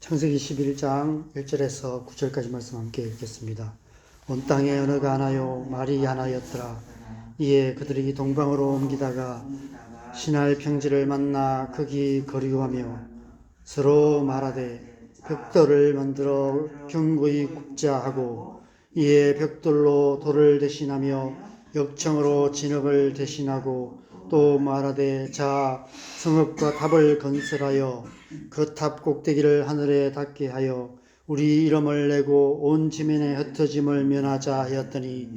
창세기 11장 1절에서 9절까지 말씀 함께 읽겠습니다. 온 땅에 언어가 하나요 말이 하나였더라. 이에 그들이 동방으로 옮기다가 신할 평지를 만나 거기 거류하며 서로 말하되 벽돌을 만들어 견고히 굽자 하고, 이에 벽돌로 돌을 대신하며 역청으로 진흙을 대신하고, 또 말하되 자 성읍과 탑을 건설하여 그 탑 꼭대기를 하늘에 닿게 하여 우리 이름을 내고 온 지면에 흩어짐을 면하자 하였더니,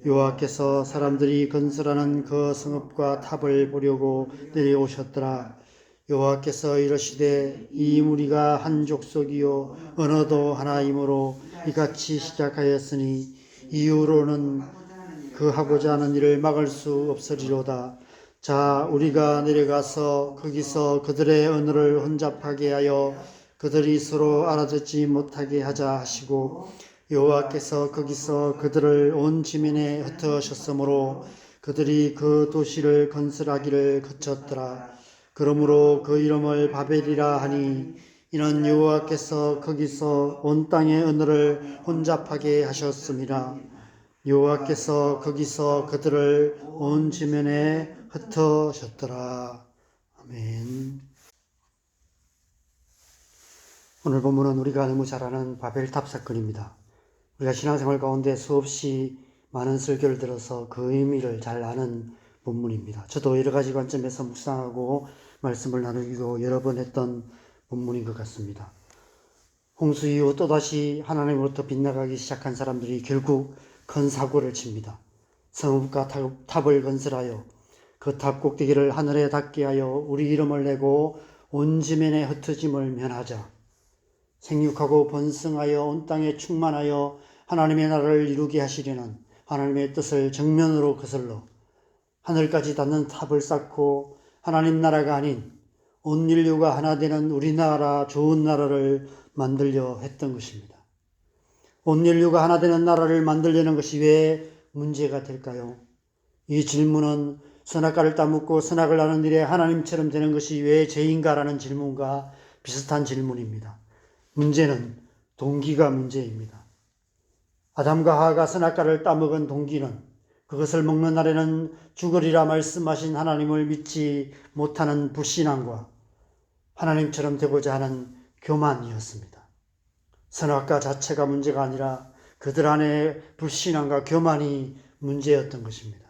여호와께서 사람들이 건설하는 그 성읍과 탑을 보려고 내려오셨더라. 여호와께서 이르시되 이 무리가 한 족속이요 언어도 하나이므로 이같이 시작하였으니 이후로는 그 하고자 하는 일을 막을 수 없으리로다. 자 우리가 내려가서 거기서 그들의 언어를 혼잡하게 하여 그들이 서로 알아듣지 못하게 하자 하시고, 여호와께서 거기서 그들을 온 지면에 흩으셨으므로 그들이 그 도시를 건설하기를 그쳤더라. 그러므로 그 이름을 바벨이라 하니, 이는 여호와께서 거기서 온 땅의 언어를 혼잡하게 하셨음이라. 여호와께서 거기서 그들을 온 지면에 흩으셨더라. 아멘. 오늘 본문은 우리가 너무 잘 아는 바벨탑 사건입니다. 우리가 신앙생활 가운데 수없이 많은 설교를 들어서 그 의미를 잘 아는 본문입니다. 저도 여러 가지 관점에서 묵상하고 말씀을 나누기도 여러 번 했던 본문인 것 같습니다. 홍수 이후 또다시 하나님으로부터 빗나가기 시작한 사람들이 결국 큰 사고를 칩니다. 성읍과 탑을 건설하여 그 탑 꼭대기를 하늘에 닿게 하여 우리 이름을 내고 온 지면에 흩어짐을 면하자. 생육하고 번성하여 온 땅에 충만하여 하나님의 나라를 이루게 하시려는 하나님의 뜻을 정면으로 거슬러 하늘까지 닿는 탑을 쌓고 하나님 나라가 아닌 온 인류가 하나 되는 우리나라 좋은 나라를 만들려 했던 것입니다. 온 인류가 하나 되는 나라를 만들려는 것이 왜 문제가 될까요? 이 질문은 선악과를 따먹고 선악을 하는 일에 하나님처럼 되는 것이 왜 죄인가라는 질문과 비슷한 질문입니다. 문제는 동기가 문제입니다. 아담과 하와가 선악과를 따먹은 동기는 그것을 먹는 날에는 죽으리라 말씀하신 하나님을 믿지 못하는 불신앙과 하나님처럼 되고자 하는 교만이었습니다. 선악과 자체가 문제가 아니라 그들 안에 불신앙과 교만이 문제였던 것입니다.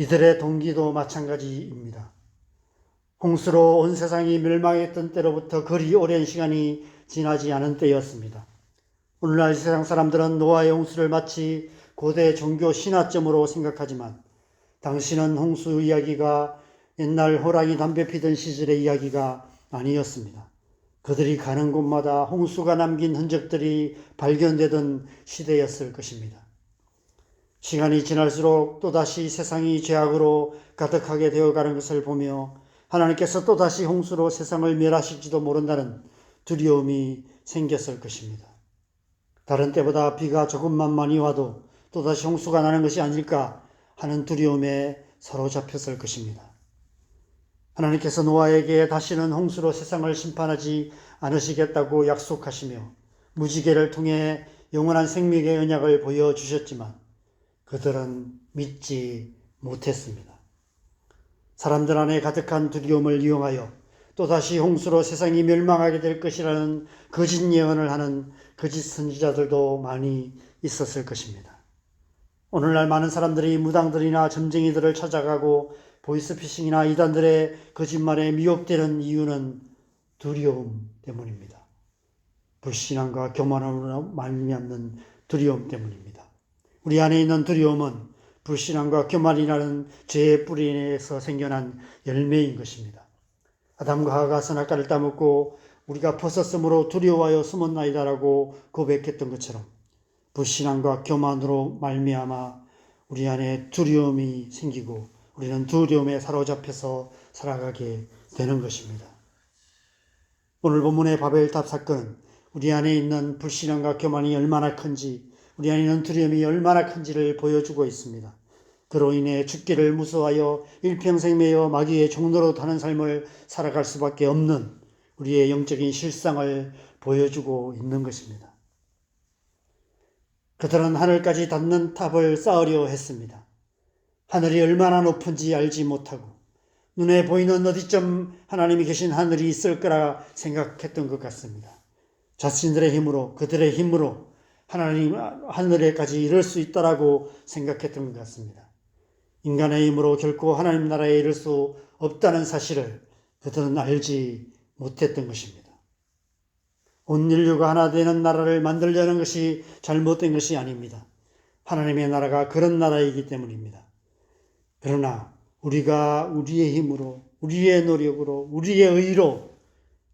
이들의 동기도 마찬가지입니다. 홍수로 온 세상이 멸망했던 때로부터 그리 오랜 시간이 지나지 않은 때였습니다. 오늘날 세상 사람들은 노아의 홍수를 마치 고대 종교 신화점으로 생각하지만, 당시는 홍수 이야기가 옛날 호랑이 담배 피던 시절의 이야기가 아니었습니다. 그들이 가는 곳마다 홍수가 남긴 흔적들이 발견되던 시대였을 것입니다. 시간이 지날수록 또다시 세상이 죄악으로 가득하게 되어가는 것을 보며 하나님께서 또다시 홍수로 세상을 멸하실지도 모른다는 두려움이 생겼을 것입니다. 다른 때보다 비가 조금만 많이 와도 또다시 홍수가 나는 것이 아닐까 하는 두려움에 사로잡혔을 것입니다. 하나님께서 노아에게 다시는 홍수로 세상을 심판하지 않으시겠다고 약속하시며 무지개를 통해 영원한 생명의 언약을 보여주셨지만 그들은 믿지 못했습니다. 사람들 안에 가득한 두려움을 이용하여 또다시 홍수로 세상이 멸망하게 될 것이라는 거짓 예언을 하는 거짓 선지자들도 많이 있었을 것입니다. 오늘날 많은 사람들이 무당들이나 점쟁이들을 찾아가고 보이스피싱이나 이단들의 거짓말에 미혹되는 이유는 두려움 때문입니다. 불신앙과 교만으로 말미암는 두려움 때문입니다. 우리 안에 있는 두려움은 불신앙과 교만이라는 죄의 뿌리에서 생겨난 열매인 것입니다. 아담과 하와가 선악과를 따먹고 우리가 벗었으므로 두려워하여 숨었나이다라고 고백했던 것처럼, 불신앙과 교만으로 말미암아 우리 안에 두려움이 생기고 우리는 두려움에 사로잡혀서 살아가게 되는 것입니다. 오늘 본문의 바벨탑 사건, 우리 안에 있는 불신앙과 교만이 얼마나 큰지, 우리 안에 있는 두려움이 얼마나 큰지를 보여주고 있습니다. 그로 인해 죽기를 무서워하여 일평생 매여 마귀의 종로로 타는 삶을 살아갈 수밖에 없는 우리의 영적인 실상을 보여주고 있는 것입니다. 그들은 하늘까지 닿는 탑을 쌓으려 했습니다. 하늘이 얼마나 높은지 알지 못하고 눈에 보이는 어디쯤 하나님이 계신 하늘이 있을 거라 생각했던 것 같습니다. 자신들의 힘으로, 그들의 힘으로 하나님 하늘에까지 이를 수 있다라고 생각했던 것 같습니다. 인간의 힘으로 결코 하나님 나라에 이를 수 없다는 사실을 그들은 알지 못했던 것입니다. 온 인류가 하나 되는 나라를 만들려는 것이 잘못된 것이 아닙니다. 하나님의 나라가 그런 나라이기 때문입니다. 그러나 우리가 우리의 힘으로, 우리의 노력으로, 우리의 의로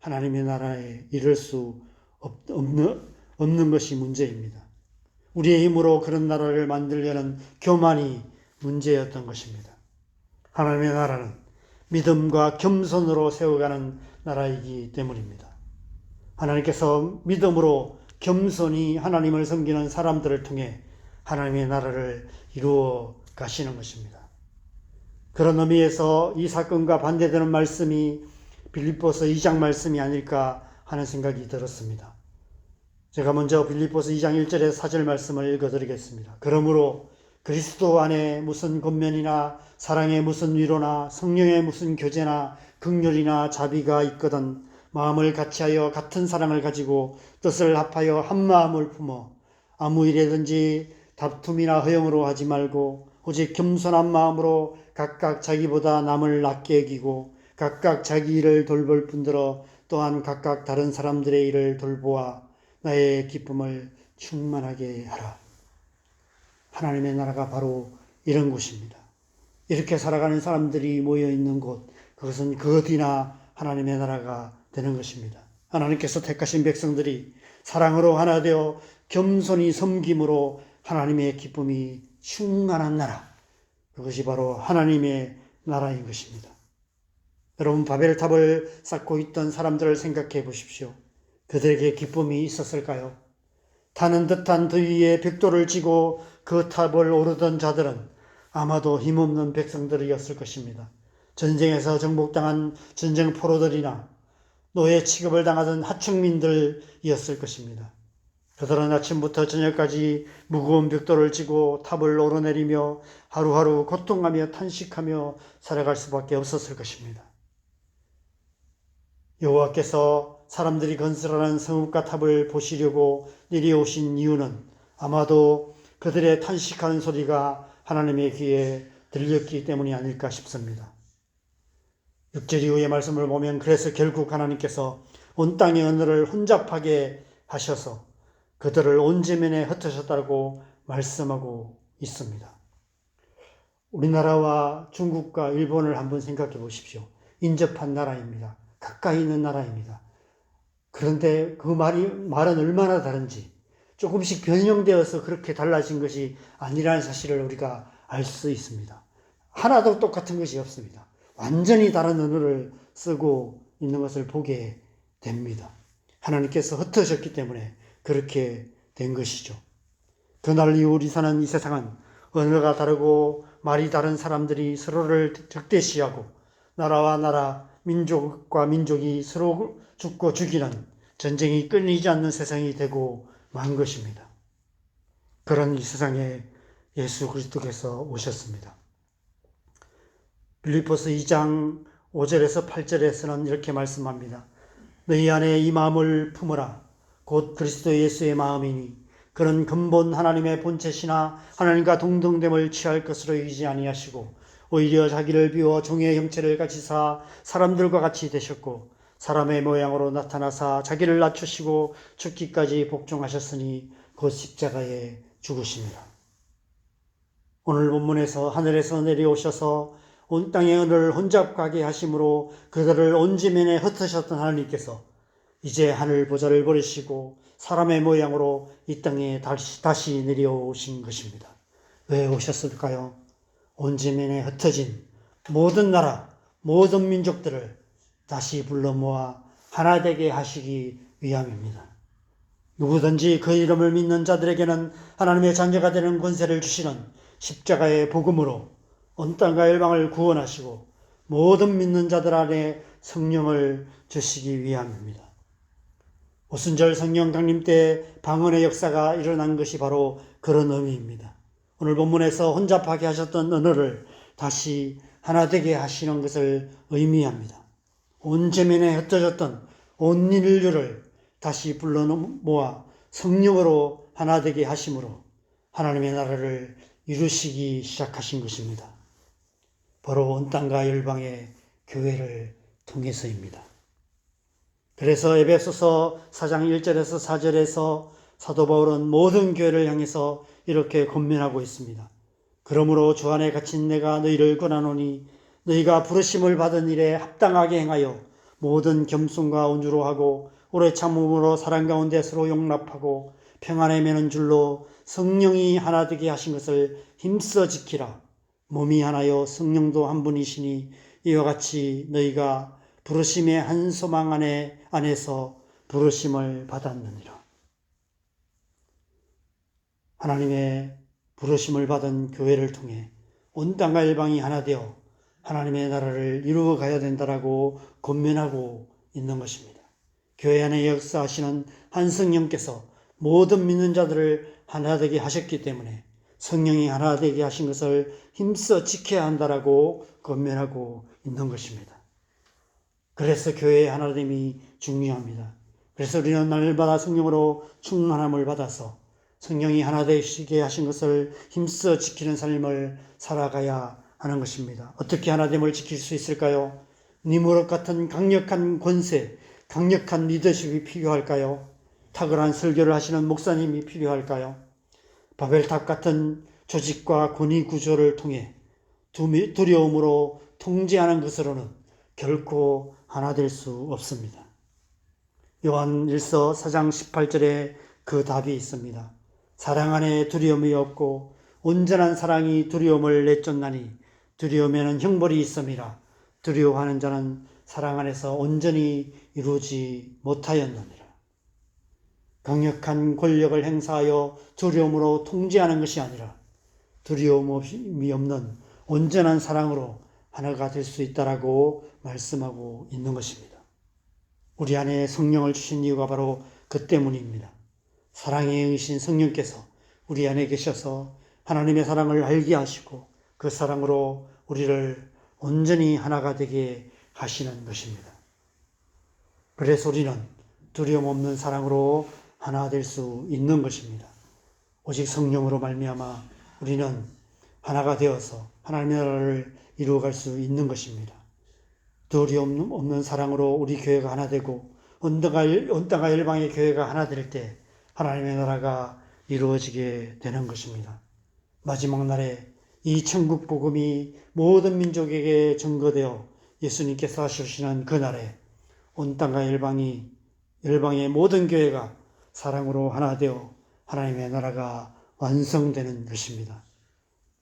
하나님의 나라에 이를 수 없는 것이 문제입니다. 우리의 힘으로 그런 나라를 만들려는 교만이 문제였던 것입니다. 하나님의 나라는 믿음과 겸손으로 세워가는 나라이기 때문입니다. 하나님께서 믿음으로 겸손히 하나님을 섬기는 사람들을 통해 하나님의 나라를 이루어 가시는 것입니다. 그런 의미에서 이 사건과 반대되는 말씀이 빌립보서 2장 말씀이 아닐까 하는 생각이 들었습니다. 제가 먼저 빌립보서 2장 1절의 4절 말씀을 읽어드리겠습니다. 그러므로 그리스도 안에 무슨 권면이나 사랑에 무슨 위로나 성령의 무슨 교제나 긍휼이나 자비가 있거든 마음을 같이하여 같은 사랑을 가지고 뜻을 합하여 한 마음을 품어 아무 일에든지 다툼이나 허영으로 하지 말고 오직 겸손한 마음으로 각각 자기보다 남을 낮게 여기고 각각 자기 일을 돌볼 뿐더러 또한 각각 다른 사람들의 일을 돌보아 나의 기쁨을 충만하게 하라. 하나님의 나라가 바로 이런 곳입니다. 이렇게 살아가는 사람들이 모여있는 곳, 그것은 그 어디나 하나님의 나라가 되는 것입니다. 하나님께서 택하신 백성들이 사랑으로 하나 되어 겸손히 섬김으로 하나님의 기쁨이 충만한 나라, 그것이 바로 하나님의 나라인 것입니다. 여러분, 바벨탑을 쌓고 있던 사람들을 생각해 보십시오. 그들에게 기쁨이 있었을까요? 타는 듯한 더위에 벽돌을 쥐고 그 탑을 오르던 자들은 아마도 힘없는 백성들이었을 것입니다. 전쟁에서 정복당한 전쟁 포로들이나 노예 취급을 당하던 하층민들이었을 것입니다. 그들은 아침부터 저녁까지 무거운 벽돌을 쥐고 탑을 오르내리며 하루하루 고통하며 탄식하며 살아갈 수밖에 없었을 것입니다. 여호와께서 사람들이 건설하는 성읍과 탑을 보시려고 내려오신 이유는 아마도 그들의 탄식하는 소리가 하나님의 귀에 들렸기 때문이 아닐까 싶습니다. 6절 이후의 말씀을 보면 그래서 결국 하나님께서 온 땅의 언어를 혼잡하게 하셔서 그들을 온 지면에 흩으셨다고 말씀하고 있습니다. 우리나라와 중국과 일본을 한번 생각해 보십시오. 인접한 나라입니다. 가까이 있는 나라입니다. 그런데 그 말은 얼마나 다른지 조금씩 변형되어서 그렇게 달라진 것이 아니라는 사실을 우리가 알 수 있습니다. 하나도 똑같은 것이 없습니다. 완전히 다른 언어를 쓰고 있는 것을 보게 됩니다. 하나님께서 흩으셨기 때문에 그렇게 된 것이죠. 그날 이후 우리 사는 이 세상은 언어가 다르고 말이 다른 사람들이 서로를 적대시하고 나라와 나라, 민족과 민족이 서로 죽고 죽이는 전쟁이 끊이지 않는 세상이 되고 만 것입니다. 그런 이 세상에 예수 그리스도께서 오셨습니다. 빌립보서 2장 5절에서 8절에서는 이렇게 말씀합니다. 너희 안에 이 마음을 품으라. 곧 그리스도 예수의 마음이니 그는 근본 하나님의 본체시나 하나님과 동등됨을 취할 것으로 여기지 아니하시고 오히려 자기를 비워 종의 형체를 가지사 사람들과 같이 되셨고 사람의 모양으로 나타나사 자기를 낮추시고 죽기까지 복종하셨으니 곧 십자가에 죽으십니다. 오늘 본문에서 하늘에서 내려오셔서 온 땅의 언어를 혼잡하게 하심으로 그들을 온 지면에 흩으셨던 하나님께서 이제 하늘 보좌를 버리시고 사람의 모양으로 이 땅에 다시 내려오신 것입니다. 왜 오셨을까요? 온 지면에 흩어진 모든 나라, 모든 민족들을 다시 불러 모아 하나 되게 하시기 위함입니다. 누구든지 그 이름을 믿는 자들에게는 하나님의 자녀가 되는 권세를 주시는 십자가의 복음으로 온 땅과 열방을 구원하시고 모든 믿는 자들 안에 성령을 주시기 위함입니다. 오순절 성령 강림 때 방언의 역사가 일어난 것이 바로 그런 의미입니다. 오늘 본문에서 혼잡하게 하셨던 언어를 다시 하나 되게 하시는 것을 의미합니다. 온 재면에 흩어졌던 온 인류를 다시 불러 모아 성령으로 하나 되게 하심으로 하나님의 나라를 이루시기 시작하신 것입니다. 바로 온 땅과 열방의 교회를 통해서입니다. 그래서 에베소서 4장 1절에서 4절에서 사도 바울은 모든 교회를 향해서 이렇게 권면하고 있습니다. 그러므로 주 안에 갇힌 내가 너희를 권하노니 너희가 부르심을 받은 일에 합당하게 행하여 모든 겸손과 온유로 하고 오래 참음으로 사랑 가운데 서로 용납하고 평안에 매는 줄로 성령이 하나 되게 하신 것을 힘써 지키라. 몸이 하나요 성령도 한 분이시니 이와 같이 너희가 부르심의 한 소망 안에서 부르심을 받았느니라. 하나님의 부르심을 받은 교회를 통해 온 땅과 일방이 하나 되어 하나님의 나라를 이루어 가야 된다라고 권면하고 있는 것입니다. 교회 안에 역사하시는 한 성령께서 모든 믿는 자들을 하나 되게 하셨기 때문에 성령이 하나 되게 하신 것을 힘써 지켜야 한다라고 권면하고 있는 것입니다. 그래서 교회의 하나됨이 중요합니다. 그래서 우리는 날마다 성령으로 충만함을 받아서 성령이 하나 되시게 하신 것을 힘써 지키는 삶을 살아가야 하는 것입니다. 어떻게 하나됨을 지킬 수 있을까요? 니무롯 같은 강력한 권세, 강력한 리더십이 필요할까요? 탁월한 설교를 하시는 목사님이 필요할까요? 바벨탑 같은 조직과 권위 구조를 통해 두려움으로 통제하는 것으로는 결코 하나 될 수 없습니다. 요한 1서 4장 18절에 그 답이 있습니다. 사랑 안에 두려움이 없고 온전한 사랑이 두려움을 내쫓나니 두려움에는 형벌이 있음이라. 두려워하는 자는 사랑 안에서 온전히 이루지 못하였느니라. 강력한 권력을 행사하여 두려움으로 통제하는 것이 아니라 두려움이 없는 온전한 사랑으로 하나가 될 수 있다라고 말씀하고 있는 것입니다. 우리 안에 성령을 주신 이유가 바로 그 때문입니다. 사랑의 영이신 성령께서 우리 안에 계셔서 하나님의 사랑을 알게 하시고 그 사랑으로 우리를 온전히 하나가 되게 하시는 것입니다. 그래서 우리는 두려움 없는 사랑으로 하나 될 수 있는 것입니다. 오직 성령으로 말미암아 우리는 하나가 되어서 하나님의 나라를 이루어갈 수 있는 것입니다. 두려움 없는 사랑으로 우리 교회가 하나 되고 온 땅과 열방의 교회가 하나 될 때 하나님의 나라가 이루어지게 되는 것입니다. 마지막 날에 이 천국 복음이 모든 민족에게 전거되어 예수님께서 하시는 그 날에 온 땅과 열방의 모든 교회가 사랑으로 하나 되어 하나님의 나라가 완성되는 것입니다.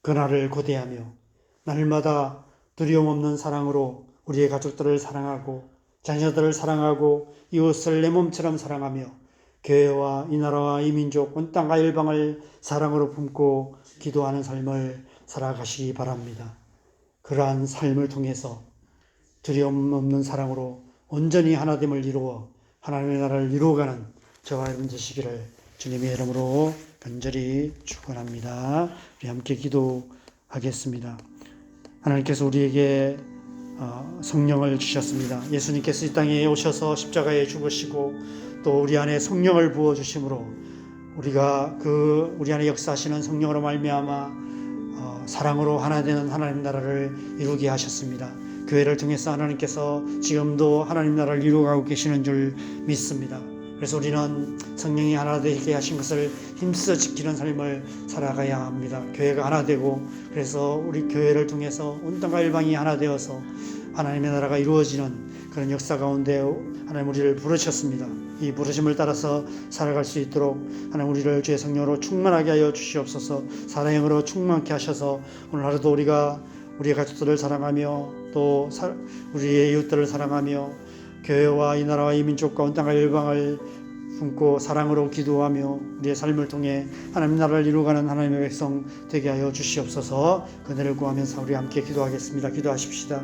그날을 고대하며 날마다 두려움 없는 사랑으로 우리의 가족들을 사랑하고 자녀들을 사랑하고 이웃을 내 몸처럼 사랑하며 교회와 이 나라와 이 민족 온 땅과 열방을 사랑으로 품고 기도하는 삶을 살아가시기 바랍니다. 그러한 삶을 통해서 두려움 없는 사랑으로 온전히 하나됨을 이루어 하나님의 나라를 이루어가는 저와 여러분 되시기를 주님의 이름으로 간절히 축원합니다. 우리 함께 기도하겠습니다. 하나님께서 우리에게 성령을 주셨습니다. 예수님께서 이 땅에 오셔서 십자가에 죽으시고 또 우리 안에 성령을 부어 주심으로 우리가 우리 안에 역사하시는 성령으로 말미암아 사랑으로 하나 되는 하나님 나라를 이루게 하셨습니다. 교회를 통해서 하나님께서 지금도 하나님 나라를 이루어가고 계시는 줄 믿습니다. 그래서 우리는 성령이 하나 되게 하신 것을 힘써 지키는 삶을 살아가야 합니다. 교회가 하나 되고 그래서 우리 교회를 통해서 온 땅과 열방이 하나 되어서 하나님의 나라가 이루어지는 그런 역사 가운데 하나님 우리를 부르셨습니다. 이 부르심을 따라서 살아갈 수 있도록 하나님 우리를 주의 성령으로 충만하게 하여 주시옵소서. 사랑으로 충만케 하셔서 오늘 하루도 우리가 우리의 가족들을 사랑하며 또 우리의 이웃들을 사랑하며 교회와 이 나라와 이 민족과 온 땅과 열방을 품고 사랑으로 기도하며 우리의 삶을 통해 하나님 나라를 이루어가는 하나님의 백성 되게 하여 주시옵소서. 그늘을 구하면서 우리 함께 기도하겠습니다. 기도하십시다.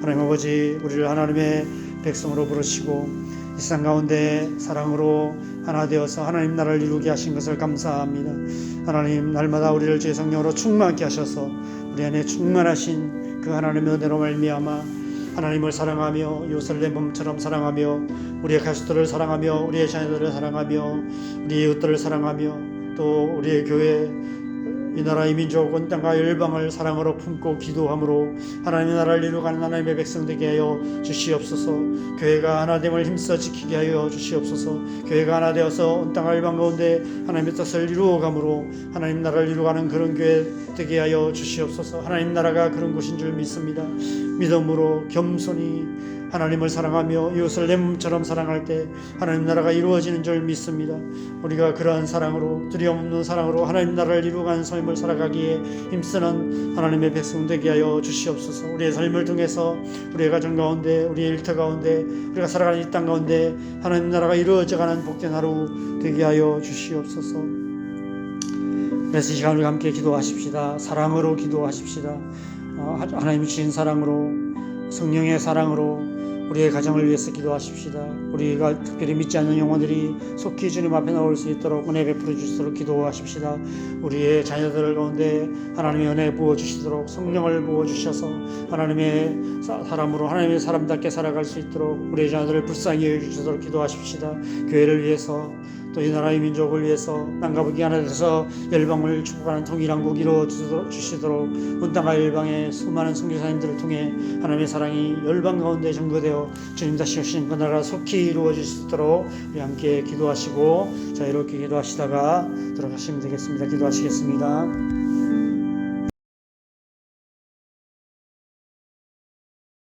하나님 아버지, 우리를 하나님의 백성으로 부르시고 이 세상 가운데 사랑으로 하나 되어서 하나님 나라를 이루게 하신 것을 감사합니다. 하나님, 날마다 우리를 주의 성령으로 충만케 하셔서 우리 안에 충만하신 그 하나님의 은혜로 말미암아 하나님을 사랑하며 이웃을 내 몸처럼 사랑하며 우리의 가족들을 사랑하며 우리의 자녀들을 사랑하며 우리 이웃들을 사랑하며 또 우리의 교회, 이 나라 이 민족 온 땅과 열방을 사랑으로 품고 기도함으로 하나님의 나라를 이루어가는 하나님의 백성 되게 하여 주시옵소서. 교회가 하나됨을 힘써 지키게 하여 주시옵소서. 교회가 하나 되어서 온 땅과 열방 가운데 하나님의 뜻을 이루어감으로 하나님 나라를 이루어가는 그런 교회 되게 하여 주시옵소서. 하나님 나라가 그런 곳인 줄 믿습니다. 믿음으로 겸손히 하나님을 사랑하며 이웃을 내 몸처럼 사랑할 때 하나님 나라가 이루어지는 줄 믿습니다. 우리가 그러한 사랑으로, 두려움 없는 사랑으로 하나님 나라를 이루어가는 삶을 살아가기에 힘쓰는 하나님의 백성 되게 하여 주시옵소서. 우리의 삶을 통해서 우리의 가정 가운데, 우리의 일터 가운데, 우리가 살아가는 이 땅 가운데 하나님 나라가 이루어져가는 복된 하루 되게 하여 주시옵소서. 그래서 이 시간 우리 함께 기도하십시다. 사랑으로 기도하십시다. 하나님 주신 사랑으로, 성령의 사랑으로 우리의 가정을 위해서 기도하십시다. 우리가 특별히 믿지 않는 영혼들이 속히 주님 앞에 나올 수 있도록 은혜 베풀어 주시도록 기도하십시다. 우리의 자녀들 가운데 하나님의 은혜 부어주시도록 성령을 부어주셔서 하나님의 사람으로 하나님의 사람답게 살아갈 수 있도록 우리의 자녀들을 불쌍히 여겨주시도록 기도하십시다. 교회를 위해서 또 이 나라의 민족을 위해서 땅과 북이 하나 돼서 열방을 축복하는 통일한국 이루어 주시도록 온 땅과 열방의 수많은 선교사님들을 통해 하나님의 사랑이 열방 가운데 전거되어 주님 다시 오신 그 나라 속히 이루어 주시도록 우리 함께 기도하시고 자 이렇게 기도하시다가 들어가시면 되겠습니다. 기도하시겠습니다.